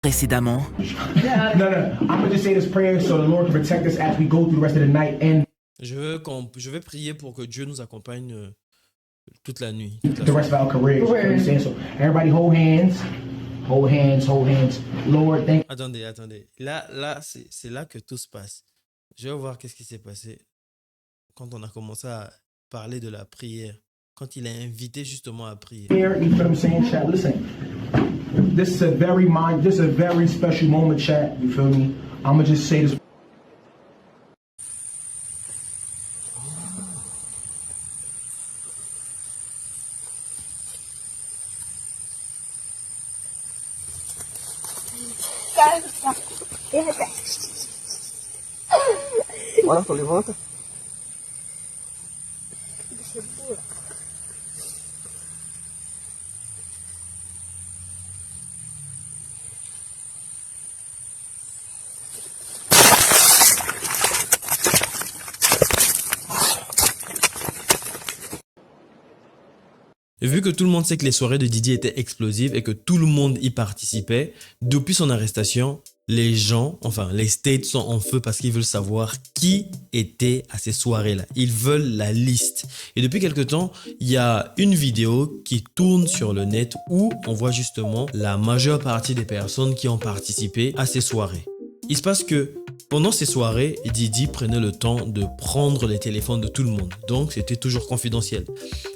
précédemment. No. I'm gonna just say this prayer so the Lord can protect us as we go through the rest of the night. And Je vais prier pour que Dieu nous accompagne toute la nuit. the rest of our careers. You know what I'm saying? So everybody hold hands. Hold hands, hold hands. Lord, thank Attendez. Là, c'est là que tout se passe. Je vais voir qu'est-ce qui s'est passé quand on a commencé à parler de la prière. Quand il a invité justement à prier. you. You feel what I'm saying, chat? Listen. This is a very special moment, chat. You feel me? I'm gonna just say this. Bora, tô levanta. Et vu que tout le monde sait que les soirées de Didi étaient explosives et que tout le monde y participait, depuis son arrestation, les gens, enfin les States sont en feu parce qu'ils veulent savoir qui était à ces soirées-là. Ils veulent la liste. Et depuis quelque temps, il y a une vidéo qui tourne sur le net où on voit justement la majeure partie des personnes qui ont participé à ces soirées. Il se passe que pendant ces soirées, Didi prenait le temps de prendre les téléphones de tout le monde. Donc, c'était toujours confidentiel.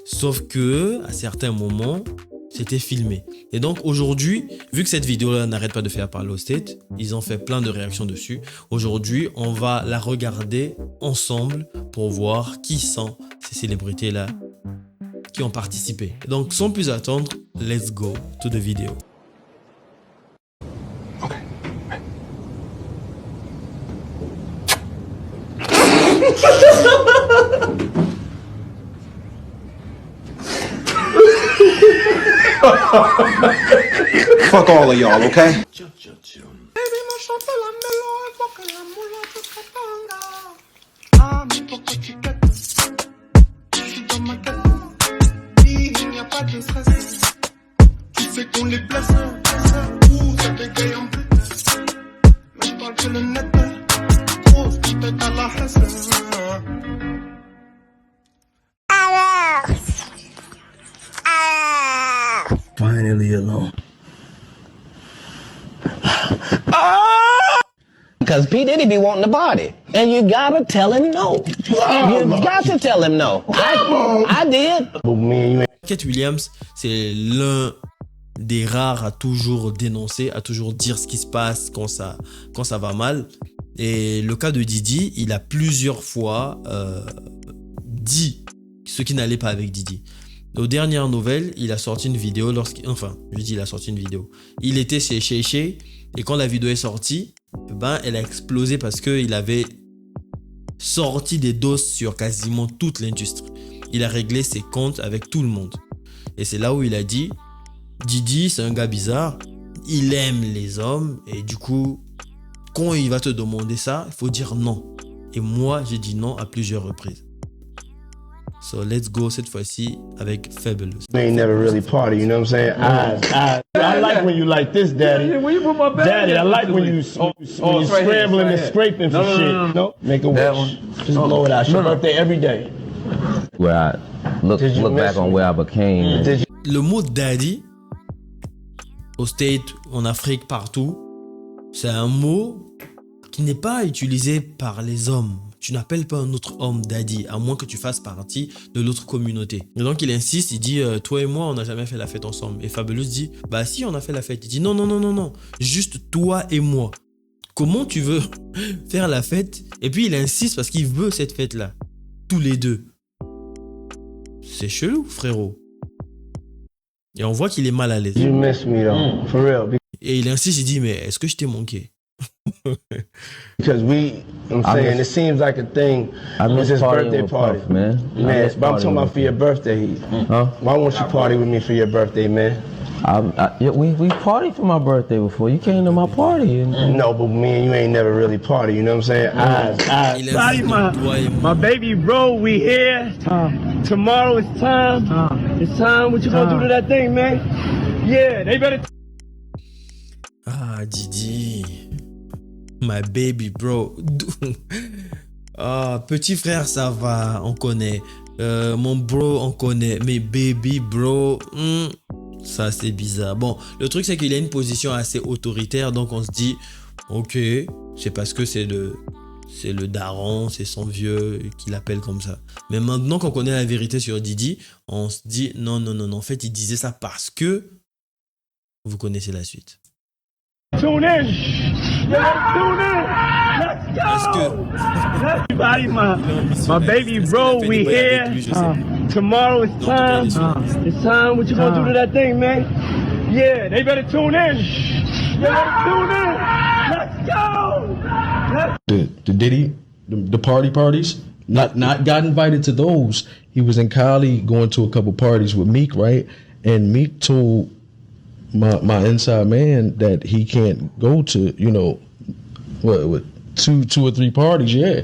Sauf que, à certains moments, c'était filmé. Et donc, aujourd'hui, vu que cette vidéo-là n'arrête pas de faire parler aux States, ils ont fait plein de réactions dessus. Aujourd'hui, on va la regarder ensemble pour voir qui sont ces célébrités-là qui ont participé. Donc, sans plus attendre, let's go to the video. Fuck all of y'all, okay? Finally alone. Because P. Diddy be wanting the body. And you gotta tell him no. You got to tell him no. I did. But me and you ain't. Cat Williams, c'est l'un des rares à toujours dénoncer, à toujours dire ce qui se passe quand ça va mal. Et le cas de Didi, il a plusieurs fois dit ce qui n'allait pas avec Didi. Aux dernières nouvelles, il a sorti une vidéo il était chez Shay et quand la vidéo est sortie, elle a explosé parce qu'il avait sorti des doses sur quasiment toute l'industrie. Il a réglé ses comptes avec tout le monde. Et c'est là où il a dit, Didi, c'est un gars bizarre, il aime les hommes et du coup, quand il va te demander ça, il faut dire non. Et moi, j'ai dit non à plusieurs reprises. So let's go cette fois-ci avec Fabulous. You ain't never really party, you know what I'm saying? I like when you like this, Daddy. Where you put my bag? Daddy, I like when you scrambling and scraping for shit. No, make a wish. Just blow it out. It's your birthday every day. Where I look back on where I became. Le mot daddy, au States, en Afrique, partout, c'est un mot qui n'est pas utilisé par les hommes. Tu n'appelles pas un autre homme daddy, à moins que tu fasses partie de l'autre communauté. Et donc il insiste, il dit toi et moi on n'a jamais fait la fête ensemble. Et Fabulous dit bah si on a fait la fête. Il dit non, juste toi et moi. Comment tu veux faire la fête? Et puis il insiste parce qu'il veut cette fête là, tous les deux. C'est chelou frérot. Et on voit qu'il est mal à l'aise. You miss me though, for real. Et il insiste, il dit mais est-ce que je t'ai manqué? Because I'm saying, it seems like a thing. It's his birthday party, Puff, man. Man, but I'm talking about for your birthday. Huh? Why won't you party with me for your birthday, man? We partied for my birthday before. You came to my party. No, but me and you ain't never really party, you know what I'm saying? Il insiste, My baby bro, we here. Tomorrow it's time. It's time. What you gonna do to that thing, man? Yeah, they better. Ah, Didi. My baby, bro. Ah, petit frère, ça va, on connaît. Mon bro, on connaît. Mais baby, bro, ça c'est bizarre. Bon, le truc c'est qu'il a une position assez autoritaire, donc on se dit, ok, c'est parce que c'est le daron, c'est son vieux qui l'appelle comme ça. Mais maintenant qu'on connaît la vérité sur Didi, on se dit, non, en fait, il disait ça parce que vous connaissez la suite. Tune in. Yeah, tune in. Let's go. Parce que Everybody, my baby bro, we here. Tomorrow it's time. It's time. What you gonna do to that thing, man? Yeah, they better tune in. They better tune in. Let's go. The Diddy, the parties, not got invited to those. He was in Cali going to a couple parties with Meek, right? And Meek told my inside man that he can't go to, you know, what two or three parties, yeah.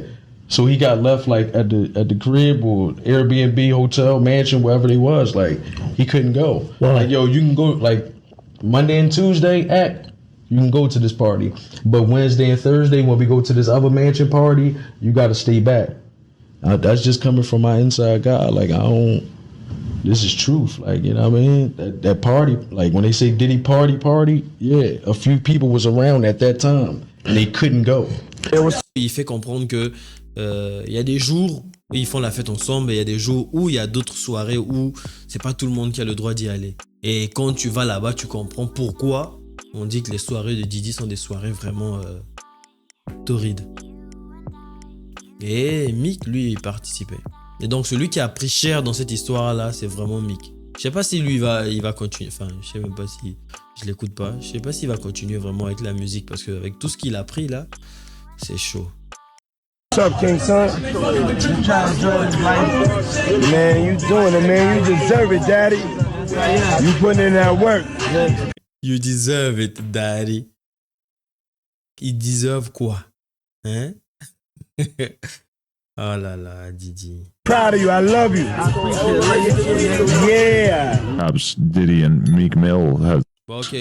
So he got left like at the crib or Airbnb, hotel, mansion, wherever they was. Like he couldn't go. Wow. Like, yo, you can go like Monday and Tuesday you can go to this party. But Wednesday and Thursday, when we go to this other mansion party, you got to stay back. That's just coming from my inside guy. Like, this is truth. Like, you know what I mean? That party, like when they say Diddy party, yeah, a few people was around at that time and they couldn't go. il fait comprendre que il y a des jours où ils font la fête ensemble et il y a des jours où il y a d'autres soirées où c'est pas tout le monde qui a le droit d'y aller. Et quand tu vas là-bas, tu comprends pourquoi on dit que les soirées de Didi sont des soirées vraiment torrides. Et Meek, lui, il participait. Et donc, celui qui a pris cher dans cette histoire-là, c'est vraiment Meek. Je sais pas si lui, il va continuer. Enfin, je sais même pas si... Je l'écoute pas. Je sais pas s'il va continuer vraiment avec la musique. Parce qu'avec tout ce qu'il a pris, là, c'est chaud. What's up, King Son? You trying to enjoy his life? Man, you doing it, man. You deserve it, daddy. You putting in that work. You deserve it, daddy. Il deserve quoi? Hein? Oh là là, Didi. Proud of you. I love you. Yeah. Perhaps Diddy and Meek Mill have. Bon, ok.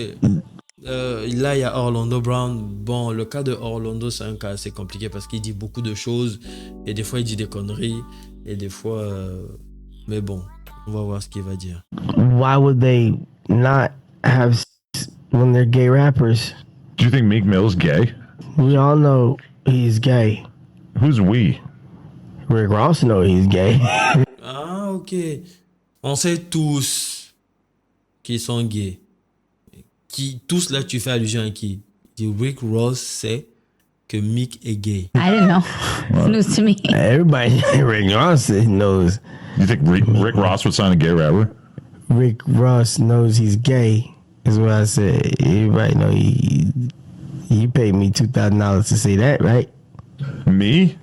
Là, il y a Orlando Brown. Bon, le cas de Orlando, c'est un cas assez compliqué parce qu'il dit beaucoup de choses. Et des fois, il dit des conneries. Et des fois... Mais bon, on va voir ce qu'il va dire. Why would they not have sex when they're gay rappers? Do you think Meek Mill's gay? We all know he's gay. Who's we? Rick Ross knows he's gay. Ah, ok. On sait tous qu'ils sont gays. Tous là, tu fais allusion à qui? Rick Ross sait que Meek est gay. I didn't know. It's news to me. Everybody, Rick Ross knows. You think Rick Ross would sign a gay rapper? Rick Ross knows he's gay, is what I said. Everybody know he paid me $2,000 to say that, right? Me?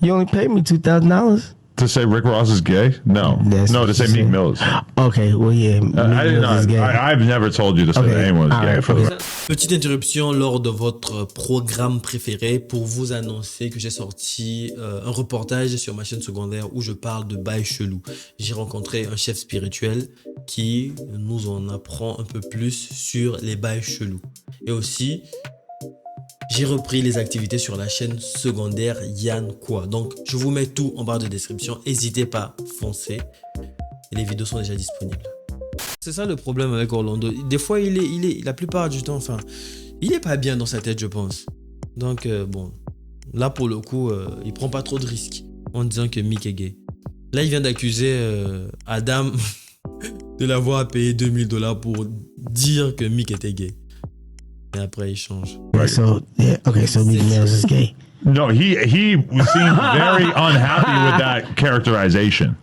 You only paid me $2,000. To say Rick Ross is gay? No. That's no, to what say you Meek said. Mill is. Okay, well, yeah. Meek I did Mill not. is gay. I've never told you to say that anyone is gay. Right, For the Petite interruption lors de votre programme préféré pour vous annoncer que j'ai sorti un reportage sur ma chaîne secondaire où je parle de bails chelous. J'ai rencontré un chef spirituel qui nous en apprend un peu plus sur les bails chelous. Et aussi, j'ai repris les activités sur la chaîne secondaire Yann Quoi. Donc, je vous mets tout en barre de description. N'hésitez pas, foncez. Et les vidéos sont déjà disponibles. C'est ça le problème avec Orlando. Des fois, il est la plupart du temps, enfin, il est pas bien dans sa tête, je pense. Donc, bon, là, pour le coup, il prend pas trop de risques en disant que Meek est gay. Là, il vient d'accuser Adam de l'avoir payé $2000 pour dire que Meek était gay. Et après, il change. Yeah, so Meek Mill is gay. No, he seemed very unhappy with that characterization.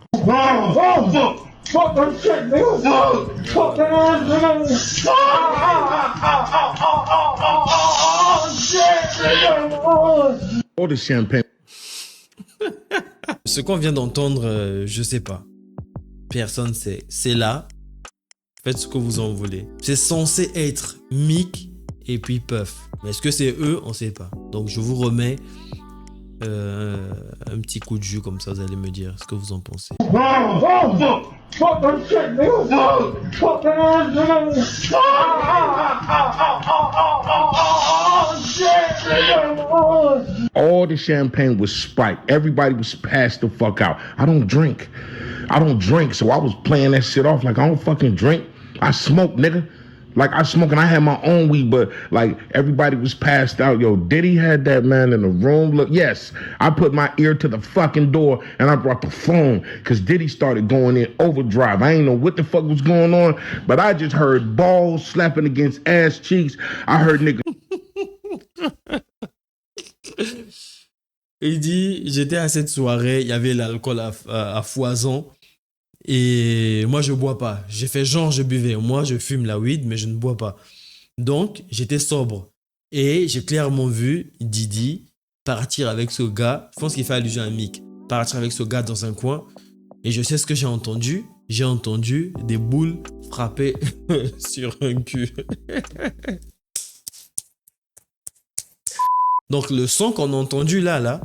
Fuck that shit, nigga. Fuck that ass, nigga. All the champagne. Ce qu'on vient d'entendre, je sais pas. Personne sait. C'est là. Faites ce que vous en voulez. C'est censé être Meek et puis Puff. Mais est-ce que c'est eux? On sait pas. Donc je vous remets un petit coup de jus comme ça, vous allez me dire ce que vous en pensez. Fuck that shit, nigga. Fuck that ass, nigga. All the champagne was Sprite. Everybody was passed the fuck out. I don't drink, so I was playing that shit off like I don't fucking drink. I smoke, nigga. Like I smoke and I had my own weed, but like everybody was passed out. Yo, Diddy had that man in the room. Look, yes, I put my ear to the fucking door and I brought the phone because Diddy started going in overdrive. I ain't know what the fuck was going on, but I just heard balls slapping against ass cheeks. I heard niggas. Il dit, j'étais à cette soirée, il y avait l'alcool à foison. Et moi, je bois pas. J'ai fait genre, je buvais. Moi, je fume la weed, mais je ne bois pas. Donc, j'étais sobre. Et j'ai clairement vu Didi partir avec ce gars. Je pense qu'il fait allusion à Mick. Partir avec ce gars dans un coin. Et je sais ce que j'ai entendu. J'ai entendu des boules frapper sur un cul. Donc, le son qu'on a entendu là,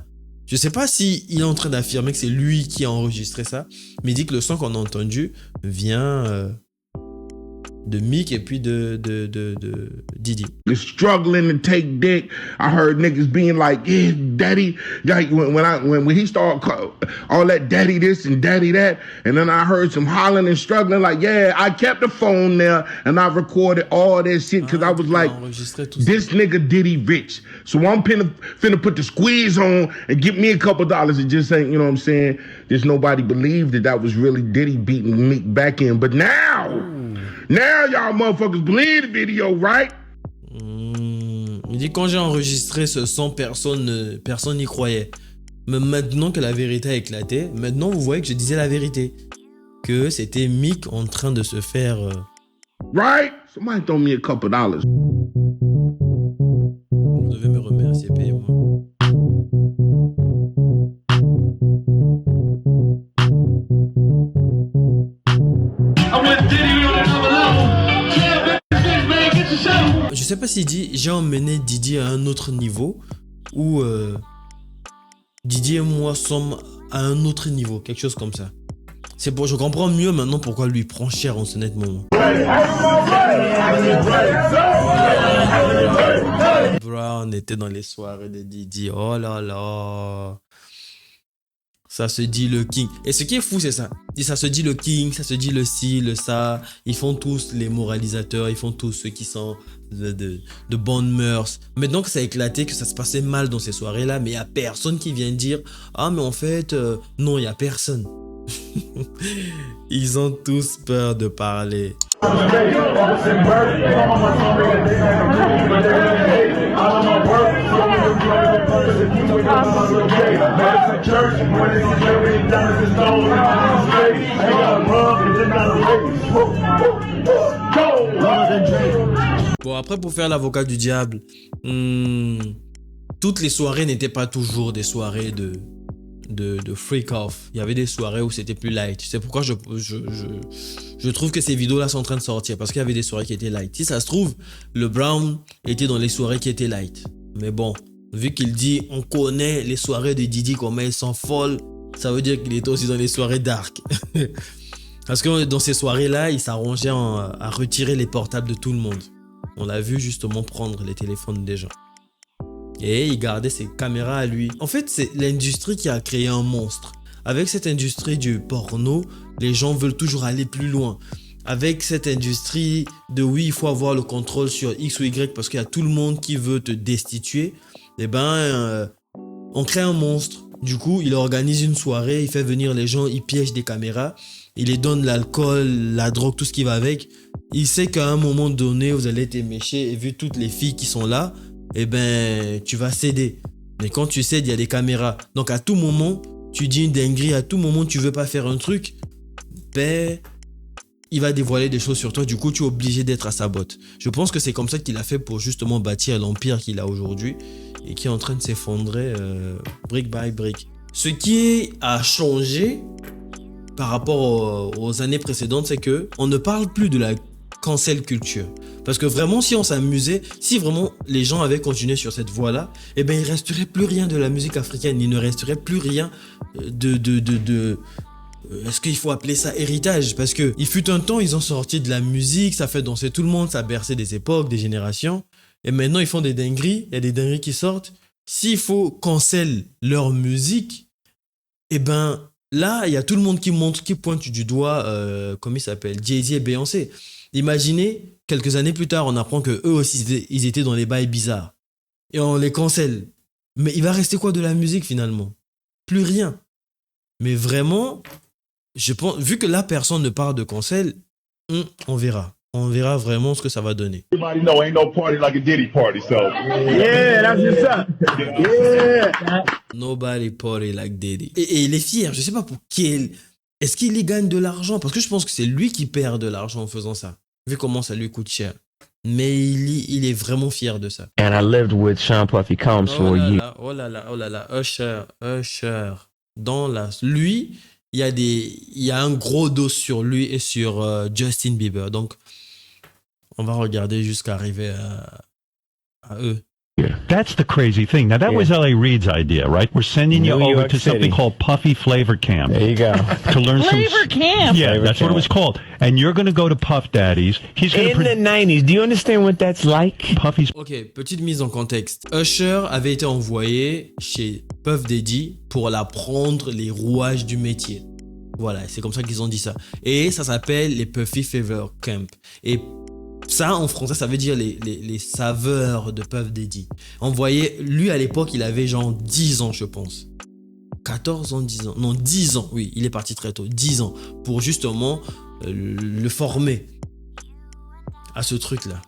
je sais pas si il est en train d'affirmer que c'est lui qui a enregistré ça, mais il dit que le son qu'on a entendu vient de Mick et puis de Didi. Struggling to take dick. I heard niggas being like, yeah, daddy. Like when he started all that daddy this and daddy that, and then I heard some hollering and struggling like, yeah, I kept the phone there and I recorded all that shit because I was like, this nigga Diddy rich. So I'm finna put the squeeze on and get me a couple dollars and just saying, you know what I'm saying? There's nobody believed that was really Diddy beating Meek back in. But now y'all motherfuckers believe the video, right? Il dit quand j'ai enregistré ce son, personne n'y croyait. Mais maintenant que la vérité a éclaté, maintenant vous voyez que je disais la vérité. Que c'était Mick en train de se faire... Right? Somebody throw me a couple dollars. Vous devez me remercier, payez-moi. Je sais pas s'il dit j'ai emmené Didi à un autre niveau ou Didi et moi sommes à un autre niveau, quelque chose comme ça. C'est pour je comprends mieux maintenant pourquoi lui prend cher en ce net moment. Brown était dans les soirées de Didi. Oh là là. Ça se dit le king. Et ce qui est fou, c'est ça. Ça se dit le king, ça se dit le ci, le ça. Ils font tous les moralisateurs, ils font tous ceux qui sont de bonnes mœurs. Maintenant que ça a éclaté, que ça se passait mal dans ces soirées-là, mais il n'y a personne qui vient dire « Ah, mais en fait, non, il n'y a personne. » Ils ont tous peur de parler. Bon, après, pour faire l'avocat du diable, toutes les soirées n'étaient pas toujours des soirées de freak off. Il y avait des soirées où c'était plus light. C'est pourquoi je trouve que ces vidéos-là sont en train de sortir, parce qu'il y avait des soirées qui étaient light. Si ça se trouve, le Brown était dans les soirées qui étaient light. Mais bon, vu qu'il dit on connaît les soirées de Didi, comment elles sont folles, ça veut dire qu'il était aussi dans les soirées dark. Parce que dans ces soirées-là, il s'arrangeait à retirer les portables de tout le monde. On l'a vu justement prendre les téléphones des gens. Et il gardait ses caméras à lui. En fait, c'est l'industrie qui a créé un monstre. Avec cette industrie du porno, les gens veulent toujours aller plus loin. Avec cette industrie de oui, il faut avoir le contrôle sur X ou Y parce qu'il y a tout le monde qui veut te destituer. Eh ben, on crée un monstre. Du coup, il organise une soirée, il fait venir les gens, il piège des caméras, il les donne l'alcool, la drogue, tout ce qui va avec. Il sait qu'à un moment donné, vous allez être éméché et vu toutes les filles qui sont là, eh ben, tu vas céder. Mais quand tu cèdes, il y a des caméras. Donc, à tout moment, tu dis une dinguerie, à tout moment, tu veux pas faire un truc, ben, il va dévoiler des choses sur toi. Du coup, tu es obligé d'être à sa botte. Je pense que c'est comme ça qu'il a fait pour justement bâtir l'empire qu'il a aujourd'hui et qui est en train de s'effondrer brick by brick. Ce qui a changé par rapport aux années précédentes, c'est que on ne parle plus de la cancel culture. Parce que vraiment, si on s'amusait, si vraiment les gens avaient continué sur cette voie-là, eh ben, il ne resterait plus rien de la musique africaine. Il ne resterait plus rien est-ce qu'il faut appeler ça héritage? Parce que il fut un temps, ils ont sorti de la musique, ça fait danser tout le monde, ça a bercé des époques, des générations. Et maintenant, ils font des dingueries, il y a des dingueries qui sortent. S'il faut cancel leur musique, eh ben là, il y a tout le monde qui montre, qui pointe du doigt, comment il s'appelle, Jay-Z et Beyoncé. Imaginez, quelques années plus tard, on apprend que eux aussi, ils étaient dans les bails bizarres. Et on les cancelle. Mais il va rester quoi de la musique finalement? Plus rien. Mais vraiment, je pense, vu que là, personne ne parle de cancel, on verra. On verra vraiment ce que ça va donner. Everybody know ain't no party like a Diddy party, so. Yeah, that's what's up. Yeah. Nobody party like Diddy. Et il est fier, je sais pas pour quel... Est-ce qu'il y gagne de l'argent? Parce que je pense que c'est lui qui perd de l'argent en faisant ça. Vu comment ça lui coûte cher. Mais il est vraiment fier de ça. And I lived with Sean Puffy Combs for a year. Oh là là. Usher. Lui, il y a un gros dos sur lui et sur Justin Bieber. Donc, on va regarder jusqu'à arriver à eux. That's the crazy thing. Now, that was L.A. Reid's idea, right? We're sending you New over York to something City. called Puffy Flavor Camp. There you go. To learn Flavor Camp. Yeah, Flavor that's what it Camp. was called. And you're going to go to Puff Daddy's. He's going In the 90s, do you understand what that's like? Puffy's. Ok, petite mise en contexte. Usher avait été envoyé chez Puff Daddy pour l'apprendre les rouages du métier. Voilà, c'est comme ça qu'ils ont dit ça. Et ça s'appelle les Puffy Flavor Camp. Et ça, en français, ça veut dire les saveurs de Puff Daddy. Envoyé, lui, à l'époque, il avait genre 10 ans, je pense. 14 ans, 10 ans. Non, 10 ans, oui, il est parti très tôt. 10 ans, pour justement le former à ce truc-là.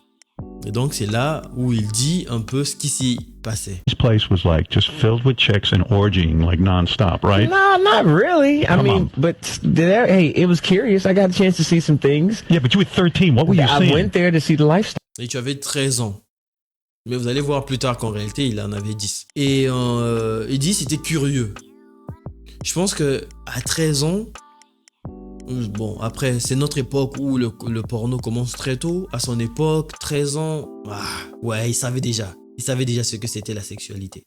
Et donc, c'est là où il dit un peu ce qui s'y passait. His place was like just filled with chicks and orgying like nonstop, right? No, not really. Come I mean, on. but hey, it was curious. I got a chance to see some things. Yeah, but you were 13. What were you I seeing? went there to see the lifestyle. Et tu avais 13 ans. Mais vous allez voir plus tard qu'en réalité, il en avait 10. Et il dit c'était curieux. Je pense que à 13 ans, bon, après, c'est notre époque où le porno commence très tôt. À son époque, 13 ans, ouais, il savait déjà. Il savait déjà ce que c'était la sexualité.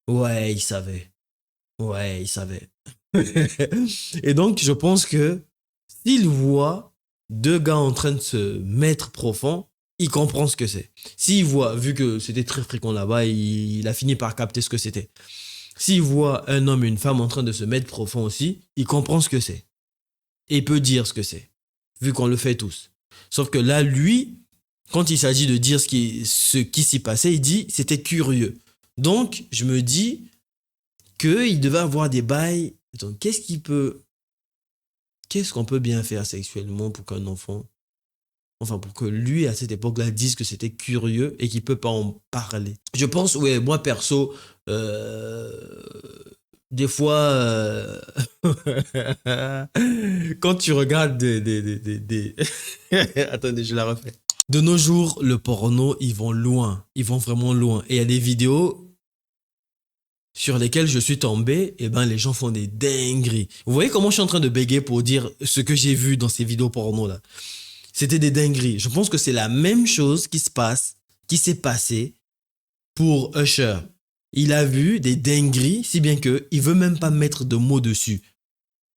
Ouais, il savait. Et donc, je pense que s'il voit deux gars en train de se mettre profond, il comprend ce que c'est. S'il voit, vu que c'était très fréquent là-bas, il a fini par capter ce que c'était. S'il voit un homme et une femme en train de se mettre profond aussi, il comprend ce que c'est. Et il peut dire ce que c'est, vu qu'on le fait tous. Sauf que là, lui, quand il s'agit de dire ce qui s'y passait, il dit c'était curieux. Donc, je me dis qu'il devait avoir des bails. Attends, qu'est-ce qu'on peut bien faire sexuellement pour qu'un enfant, enfin pour que lui, à cette époque-là, dise que c'était curieux et qu'il ne peut pas en parler. Je pense, ouais, moi perso, des fois, quand tu regardes des... Attendez, je la refais. De nos jours, le porno, ils vont loin. Ils vont vraiment loin. Et il y a des vidéos sur lesquelles je suis tombé, et ben les gens font des dingueries. Vous voyez comment je suis en train de bégayer pour dire ce que j'ai vu dans ces vidéos porno-là. C'était des dingueries. Je pense que c'est la même chose qui s'est passé pour Usher. Il a vu des dingueries, si bien que il veut même pas mettre de mots dessus.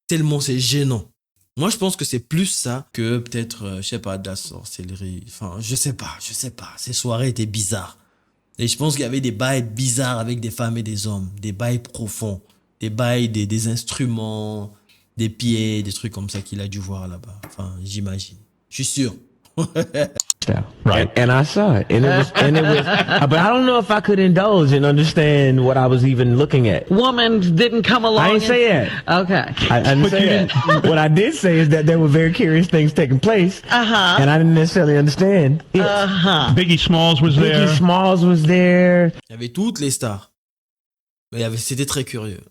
Tellement c'est gênant. Moi, je pense que c'est plus ça que peut-être, je sais pas, de la sorcellerie. Enfin, je sais pas. Ces soirées étaient bizarres. Et je pense qu'il y avait des bails bizarres avec des femmes et des hommes. Des bails profonds. Des bails, des instruments, des pieds, des trucs comme ça qu'il a dû voir là-bas. Enfin, j'imagine. Je suis sûr. Right. And I saw it, and it was, but I don't know if I could indulge and understand what I was even looking at. Woman didn't come along. I didn't say that. Okay. I didn't say that. What I did say is that there were very curious things taking place, and I didn't necessarily understand it. Biggie Smalls was there. Biggie Smalls was there. Il y avait toutes les stars. Mais c'était très curieux.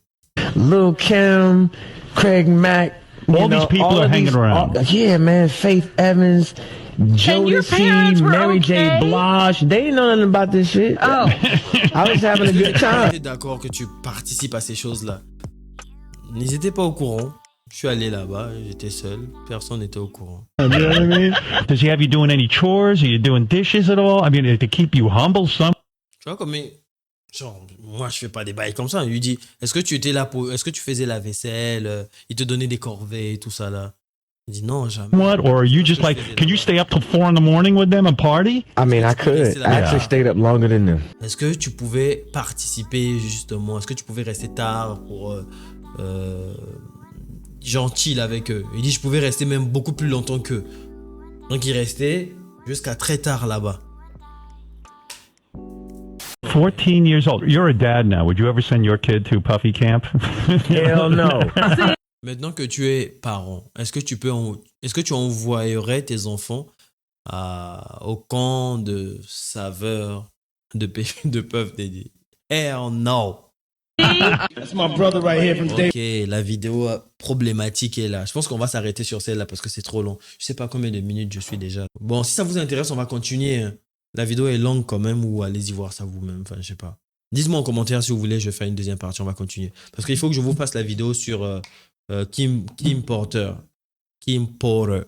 Lil Kim, Craig Mack. All these people are hanging around. Yeah, man. Faith Evans. your parents Jodeci, were Mary J. okay? Blige, they didn't know nothing about this shit. Oh. I was having a good time. J'étais d'accord que tu participes à ces choses-là. Ils n'étaient pas au courant. Je suis allé là-bas, j'étais seul. Personne n'était au courant. You know what I mean? Does he have you doing any chores? Are you doing dishes at all? I mean, to keep you humble, some. Tu vois, comme Genre, moi, je fais pas des bails comme ça. Il lui dit, est-ce que tu étais là pour... Est-ce que tu faisais la vaisselle? Il te donnait des corvées et tout ça, là. Il dit, non, jamais. What? Or are you just like, can you stay up till 4 in the morning with them and party? I mean, I could. I actually stayed up longer than them. Est-ce que tu pouvais participer, justement? Est-ce que tu pouvais rester tard pour... gentil avec eux? Il dit, je pouvais rester même beaucoup plus longtemps qu'eux. Donc, il restait jusqu'à très tard là-bas. 14 years old. You're a dad now. Would you ever send your kid to Puffy Camp? Hell no. Maintenant que tu es parent, est-ce que tu envoyerais tes enfants au camp de saveurs de Puff Daddy? Hell no. That's my brother right here from Dave. Ok, la vidéo problématique est là. Je pense qu'on va s'arrêter sur celle-là parce que c'est trop long. Je sais pas combien de minutes je suis déjà. Bon, si ça vous intéresse, on va continuer. La vidéo est longue quand même, ou allez-y voir ça vous-même. Enfin, je sais pas. Dites-moi en commentaire si vous voulez, je vais faire une deuxième partie. On va continuer. Parce qu'il faut que je vous fasse la vidéo sur Kim Porter. Kim Porter,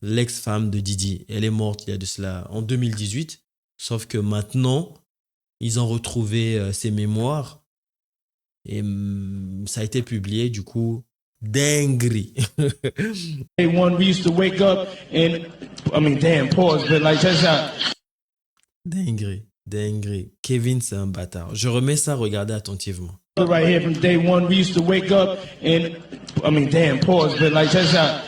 l'ex-femme de Diddy. Elle est morte il y a de cela en 2018. Sauf que maintenant, ils ont retrouvé ses mémoires. Et ça a été publié, du coup, dinguerie. Day one, we used to wake up and, I mean, damn, pause, but like, check this out. Dinguerie. Kevin, c'est un bâtard. Je remets ça, regardez attentivement. Right here from day one, we used to wake up and, I mean, damn, pause, but like, check this out.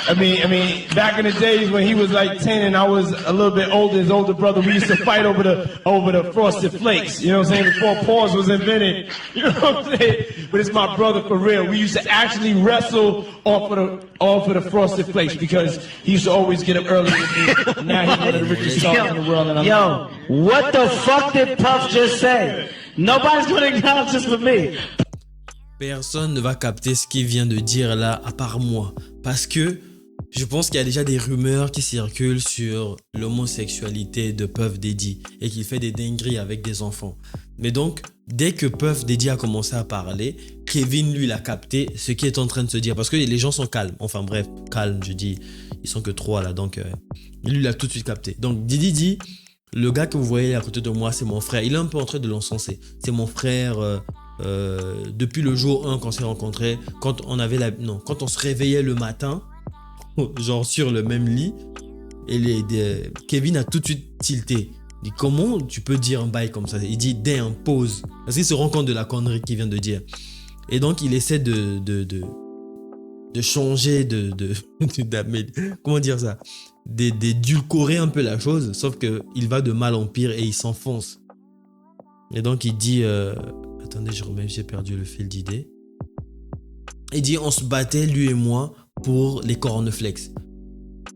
I mean, back in the days when he was like 10 and I was a little bit older, his older brother, we used to fight over the Frosted Flakes. You know what I'm saying? Before pause was invented. You know what I'm saying? But it's my brother for real. We used to actually wrestle off of the Frosted Flakes because he used to always get up early with me. Now he's one of the richest stars in the world. And Yo, what the fuck did Puff just say? Nobody's gonna acknowledge this with me. Personne ne va capter ce qu'il vient de dire là, à part moi. Parce que je pense qu'il y a déjà des rumeurs qui circulent sur l'homosexualité de Puff Daddy et qu'il fait des dingueries avec des enfants. Mais donc, dès que Puff Daddy a commencé à parler, Kevin, lui, l'a capté ce qui est en train de se dire. Parce que les gens sont calmes. Enfin bref, calmes, je dis. Ils sont que 3 là, donc lui, il l'a tout de suite capté. Donc, Diddy dit, le gars que vous voyez à côté de moi, c'est mon frère. Il est un peu en train de l'encenser. C'est mon frère... depuis le jour 1 qu'on s'est rencontrés, quand on se réveillait le matin, genre sur le même lit, et Kevin a tout de suite tilté. Il dit, comment tu peux dire un bail comme ça? Il dit, damn, pause. Parce qu'il se rend compte de la connerie qu'il vient de dire. Et donc, il essaie de changer, comment dire ça? D'édulcorer un peu la chose, sauf qu'il va de mal en pire et il s'enfonce. Et donc, il dit... attendez, j'ai perdu le fil d'idée. Il dit, on se battait, lui et moi, pour les cornflakes.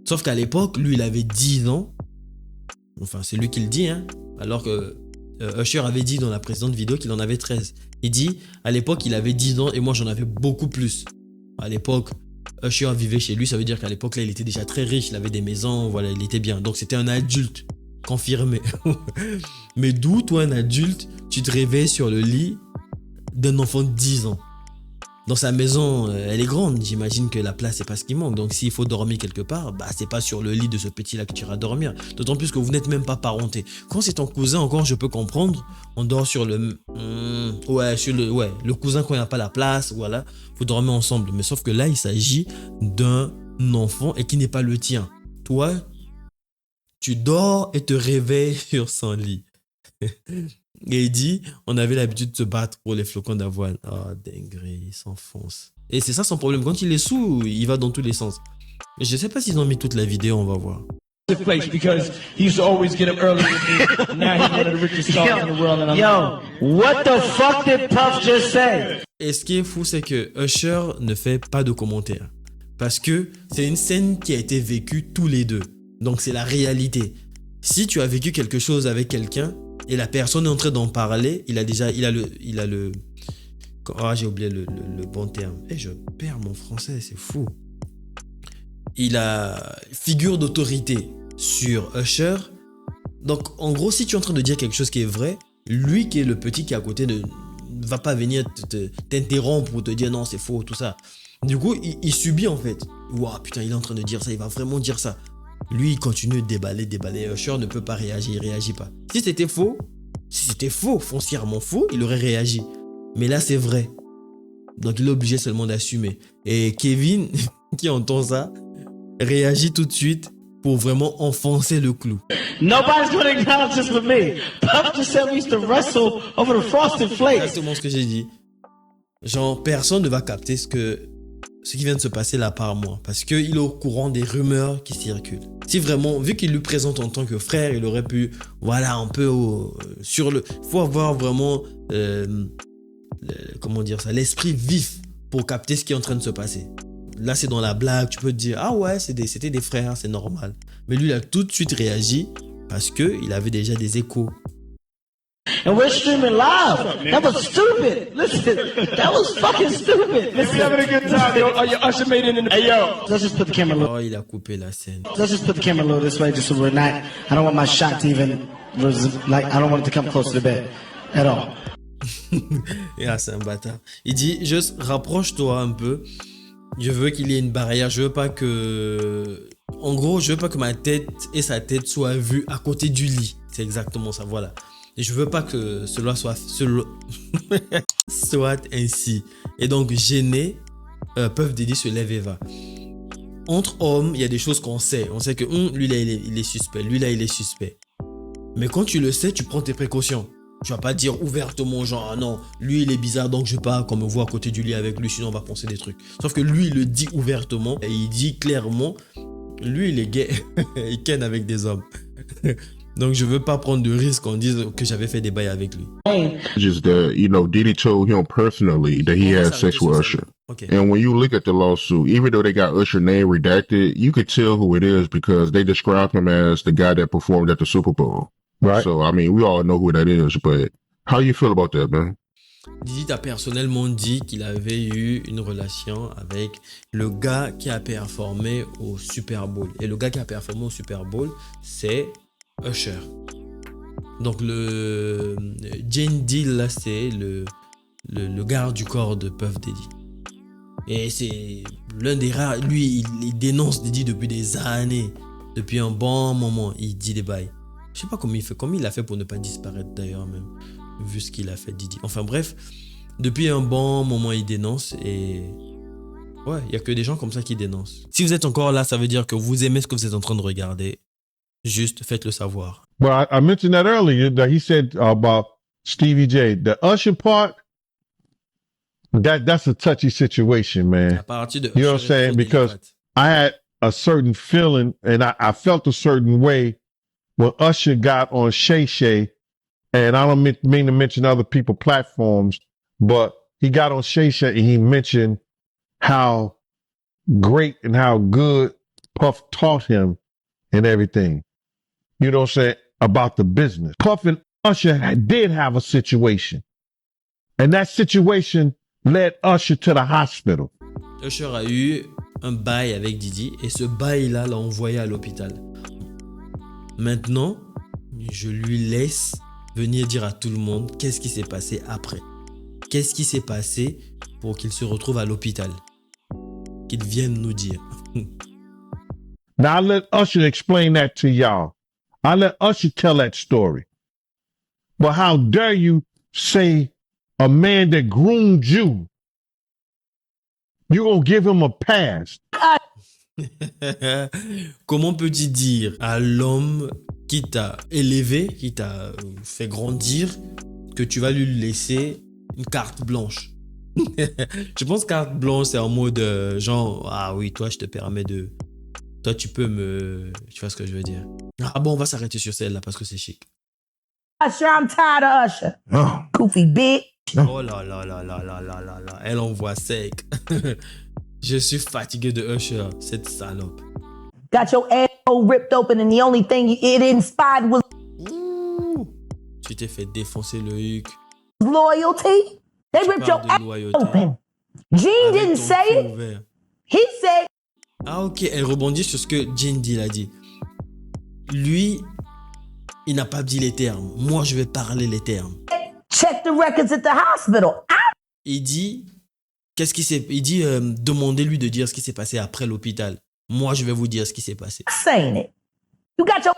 Sauf qu'à l'époque, lui, il avait 10 ans. Enfin, c'est lui qui le dit, hein. Alors que Usher avait dit dans la précédente vidéo qu'il en avait 13. Il dit, à l'époque, il avait 10 ans et moi, j'en avais beaucoup plus. À l'époque, Usher vivait chez lui. Ça veut dire qu'à l'époque, là, il était déjà très riche. Il avait des maisons, voilà, il était bien. Donc, c'était un adulte. Confirmé. Mais d'où, toi, un adulte, tu te réveilles sur le lit d'un enfant de 10 ans? Dans sa maison, elle est grande. J'imagine que la place, c'est pas ce qui manque. Donc, s'il faut dormir quelque part, bah, c'est pas sur le lit de ce petit-là que tu iras dormir. D'autant plus que vous n'êtes même pas parenté. Quand c'est ton cousin, encore, je peux comprendre. On dort sur le... le cousin quand il n'y a pas la place, voilà. Vous dormez ensemble. Mais sauf que là, il s'agit d'un enfant et qui n'est pas le tien. Toi, tu dors et te réveilles sur son lit. Et il dit, on avait l'habitude de se battre pour les flocons d'avoine. Oh, dinguerie, il s'enfonce. Et c'est ça son problème. Quand il est sous, il va dans tous les sens. Mais je sais pas s'ils ont mis toute la vidéo, on va voir. Because he used to always get up early with me. Now he's one of the richest stars in the world. And Yo, what the fuck did Puff just say? Et ce qui est fou, c'est que Usher ne fait pas de commentaires. Parce que c'est une scène qui a été vécue tous les deux. Donc c'est la réalité. Si tu as vécu quelque chose avec quelqu'un et la personne est en train d'en parler, il a le j'ai oublié le bon terme. Et je perds mon français, c'est fou. Il a figure d'autorité sur Usher. Donc en gros, si tu es en train de dire quelque chose qui est vrai, lui qui est le petit qui est à côté ne va pas venir t'interrompre pour te dire non, c'est faux, tout ça. Du coup, il subit en fait. Waouh, putain, il est en train de dire ça, il va vraiment dire ça. Lui, il continue de déballer. Usher ne peut pas réagir, il réagit pas. Si c'était faux, Si c'était faux, foncièrement faux, il aurait réagi. Mais là, c'est vrai. Donc, il est obligé seulement d'assumer. Et Kevin, qui entend ça, réagit tout de suite pour vraiment enfoncer le clou. Nobody's gonna acknowledge this but me. Puff just said we used to wrestle over the frosted flakes. Exactement ce que j'ai dit. Genre, personne ne va capter ce qui vient de se passer là par moi. Parce qu'il est au courant des rumeurs qui circulent. Si vraiment, vu qu'il lui présente en tant que frère, il aurait pu, voilà, un peu sur le... Il faut avoir vraiment, comment dire ça, l'esprit vif pour capter ce qui est en train de se passer. Là, c'est dans la blague, tu peux te dire, ah ouais, c'était des frères, c'est normal. Mais lui, il a tout de suite réagi parce qu'il avait déjà des échos. And we're streaming live. That was stupid. Listen, that was fucking stupid. Listen, having a good time, yo. Oh, your usher made it in the... Hey, yo. Let's just put the camera a little... Oh, il a coupé la scène. Let's just put the camera a little this way just so we're not... I don't want my shot to even... Like, I don't want it to come close to the bed at all. Ah, c'est un bâtard. Il dit, juste rapproche-toi un peu. Je veux qu'il y ait une barrière. Je veux pas que... En gros, je veux pas que ma tête et sa tête soient vues à côté du lit. C'est exactement ça, voilà. Et je veux pas que cela soit ainsi. Et donc, gêné, Puff Daddy se lève et va. Entre hommes, il y a des choses qu'on sait. On sait que lui là, il est suspect. Lui là, il est suspect. Mais quand tu le sais, tu prends tes précautions. Tu vas pas dire ouvertement genre, ah non, lui il est bizarre donc je vais pas qu'on me voit à côté du lit avec lui, sinon on va penser des trucs. Sauf que lui, il le dit ouvertement et il dit clairement, lui il est gay, il ken avec des hommes. Donc je veux pas prendre de risque qu'on dise que j'avais fait des bails avec lui. Just that, you know, Diddy told him personally that he had sex with Usher. Okay. And when you look at the lawsuit, even though they got Usher name redacted, you could tell who it is because they described him as the guy that performed at the Super Bowl. Right. So, I mean, we all know who that is, but how you feel about that, man? Diddy a personnellement dit qu'il avait eu une relation avec le gars qui a performé au Super Bowl. Et le gars qui a performé au Super Bowl, c'est Usher. Donc le Jane Deal là, c'est le garde du corps de Puff Daddy. Et c'est l'un des rares, lui il dénonce Diddy depuis des années, depuis un bon moment, il dit des bails. Je sais pas comment il a fait pour ne pas disparaître d'ailleurs même, vu ce qu'il a fait Diddy. Enfin bref, depuis un bon moment il dénonce et ouais, il y a que des gens comme ça qui dénoncent. Si vous êtes encore là, ça veut dire que vous aimez ce que vous êtes en train de regarder. Juste faites-le savoir. Well, I mentioned that earlier that he said about Stevie J. The Usher part, that's a touchy situation, man. À partir de you know what I'm saying? Because I had a certain feeling and I felt a certain way when Usher got on Shay Shay, and I don't mean to mention other people's platforms, but he got on Shay Shay and he mentioned how great and how good Puff taught him and everything. You know what I'm saying? About the business. Puff and Usher did have a situation. And that situation led Usher to the hospital. Usher a eu un bail avec Diddy et ce bail-là l'a envoyé à l'hôpital. Maintenant, je lui laisse venir dire à tout le monde qu'est-ce qui s'est passé après. Qu'est-ce qui s'est passé pour qu'il se retrouve à l'hôpital. Qu'il vienne nous dire. Now, I let Usher explain that to y'all. I let Usher tell that story. But how dare you say a man that groomed you, you gonna give him a pass? Comment peux-tu dire à l'homme qui t'a élevé, qui t'a fait grandir, que tu vas lui laisser une carte blanche? Je pense que carte blanche, c'est en mode genre, ah oui, toi, je te permets de... Toi, tu peux me... Tu vois ce que je veux dire? Ah bon, on va s'arrêter sur celle-là parce que c'est chic. Usher, I'm tired of Usher. Oh. Goofy bitch. Oh là là là là là là là là. Elle envoie sec. Je suis fatigué de Usher, cette salope. Got your asshole ripped open and the only thing it inspired was... Ouh. Tu t'es fait défoncer le huc. Loyalty. They ripped your ass open. Gene didn't say it. He said... Ah ok, elle rebondit sur ce que Gene Deal a dit. Lui, il n'a pas dit les termes. Moi, je vais parler les termes. Check the records at the hospital. Il dit, demandez-lui de dire ce qui s'est passé après l'hôpital. Moi, je vais vous dire ce qui s'est passé. Saying it. You got your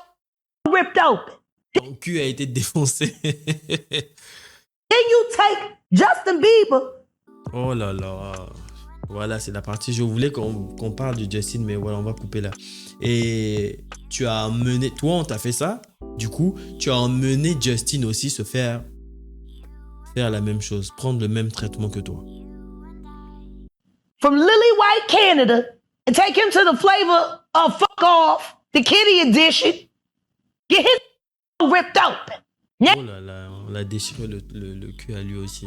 ripped open. Ton cul a été défoncé. Then you take Justin Bieber. Oh là là. Voilà, c'est la partie. Je voulais qu'on parle de Justin, mais voilà, on va couper là. Et tu as emmené... Toi, on t'a fait ça. Du coup, tu as emmené Justin aussi se faire la même chose. Prendre le même traitement que toi. From Lily White, Canada, and take him to the flavor of Fuck Off, the Kitty Edition. Get his ripped open. Oh là là, on l'a déchiré le cul à lui aussi.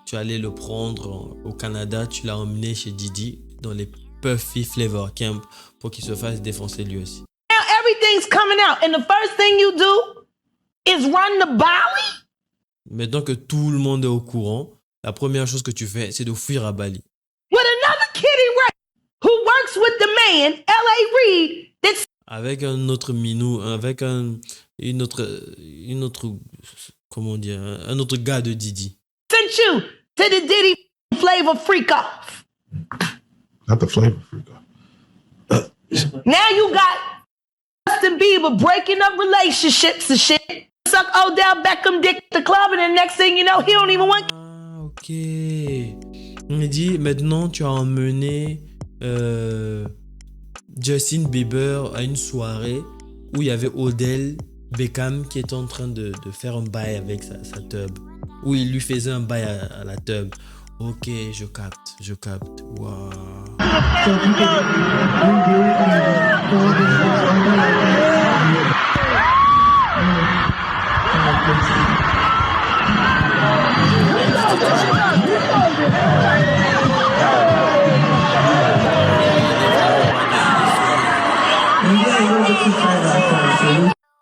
Tu allais le prendre au Canada, tu l'as emmené chez Didi dans les Puffy Flavor Camp pour qu'il se fasse défoncer lui aussi. Now everything's coming out, and the first thing you do is run the Bali. Maintenant que tout le monde est au courant, la première chose que tu fais, c'est de fuir à Bali. With another kitty rat who works with the man, L.A. Reid, that's Avec un autre minou, avec une autre, comment dire, un autre gars de Didi. sent you to the Diddy Flavor Freak Off. Not the flavor freak. Now you got Justin Bieber breaking up relationships and shit. Suck Odell Beckham dick at the club, and the next thing you know, he don't even want. Ok. Il dit, maintenant tu as emmené Justin Bieber à une soirée où il y avait Odell Beckham qui était en train de faire un bail avec sa tub. Où il lui faisait un bail à la tub. Ok, je capte. Waouh.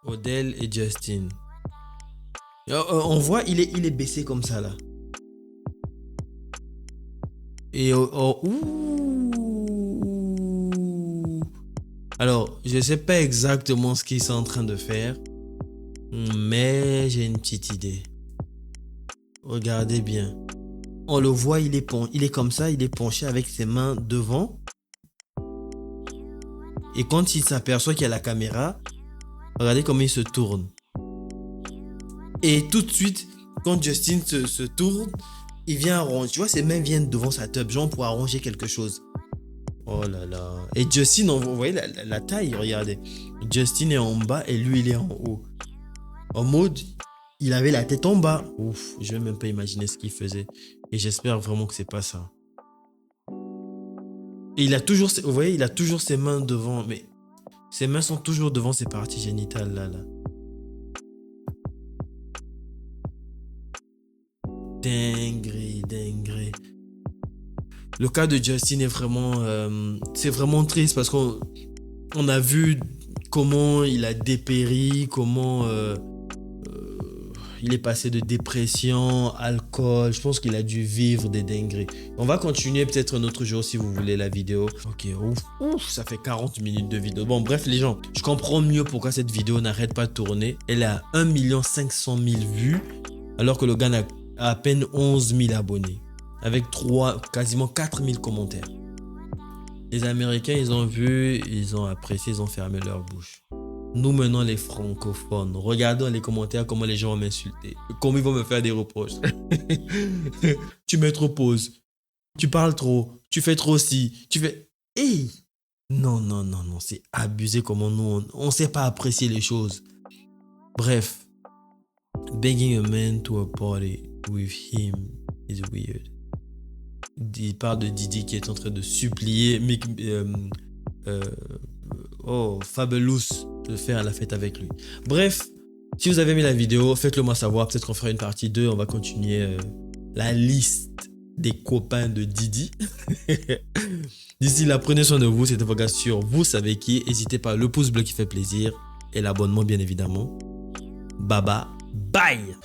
Odell et Justin. On voit, il est baissé comme ça là. Et alors, je sais pas exactement ce qu'ils sont en train de faire, mais j'ai une petite idée. Regardez bien. On le voit, il est comme ça, il est penché avec ses mains devant. Et quand il s'aperçoit qu'il y a la caméra, regardez comment il se tourne. Et tout de suite, quand Justin se tourne, il vient arranger. Tu vois, ses mains viennent devant sa tub, genre pour arranger quelque chose. Oh là là. Et Justin, vous voyez la taille, regardez. Justin est en bas et lui, il est en haut. En mode, il avait la tête en bas. Ouf, je vais même pas imaginer ce qu'il faisait. Et j'espère vraiment que c'est pas ça. Et il a toujours, vous voyez, il a toujours ses mains devant, mais ses mains sont toujours devant ses parties génitales là. Dinguerie. Le cas de Justin est vraiment, c'est vraiment triste parce qu'on a vu comment il a dépéri, comment il est passé de dépression, alcool. Je pense qu'il a dû vivre des dingueries. On va continuer peut-être un autre jour si vous voulez la vidéo. Ok, ouf, ça fait 40 minutes de vidéo. Bon, bref les gens, je comprends mieux pourquoi cette vidéo n'arrête pas de tourner. Elle a 1 500 000 vues alors que le gars n'a à peine 11 000 abonnés. Avec quasiment 4 000 commentaires. Les Américains, ils ont vu, ils ont apprécié, ils ont fermé leur bouche. Nous, maintenant, les francophones, regardons les commentaires, comment les gens vont m'insulter. Comment ils vont me faire des reproches. Tu mets trop pause. Tu parles trop. Tu fais trop ci. Tu fais... Hey! Non, c'est abusé comment nous, on ne sait pas apprécier les choses. Bref. Begging a man to a party with him is weird. Il parle de Didi qui est en train de supplier Fabulous de faire la fête avec lui. Bref, si vous avez aimé la vidéo, faites-le moi savoir. Peut-être qu'on fera une partie 2. On va continuer la liste des copains de Didi. D'ici là, prenez soin de vous. C'était vos gars sur Vous savez qui. N'hésitez pas, le pouce bleu qui fait plaisir et l'abonnement bien évidemment. Baba, bye.